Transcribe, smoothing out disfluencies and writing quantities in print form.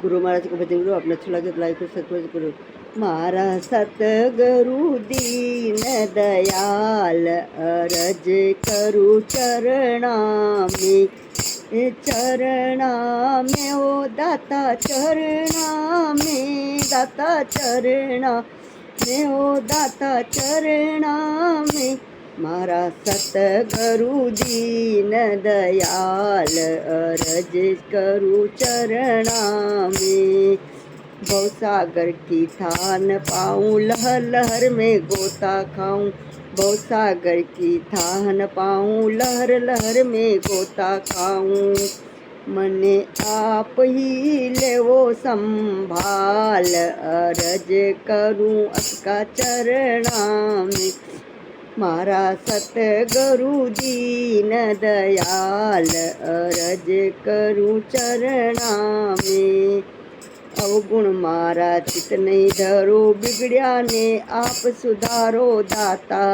गुरु महाराज को भजन करो। आपने अच्छा लगे तो लाइक और सब्सक्राइब करो। मारा सतगुरु दीन दयाल अरज करू चरणा में ओ दाता चरणा में, दाता चरणा में ओ दाता चरणा में। मारा सतगुरु दीन दयाल अरज करू चरणा में। भवसागर की थान पाऊँ लहर लहर में गोता खाऊं, भवसागर की थान पाऊँ लहर लहर में गोता खाऊं। मने आप ही लेवो संभाल अरज करूं आपका चरणा में। मारा सतगुरु दीन दयाल अरज करूं चरणा में। अवगुण मारा चित नहीं धरो बिगड़िया ने आप सुधारो दाता।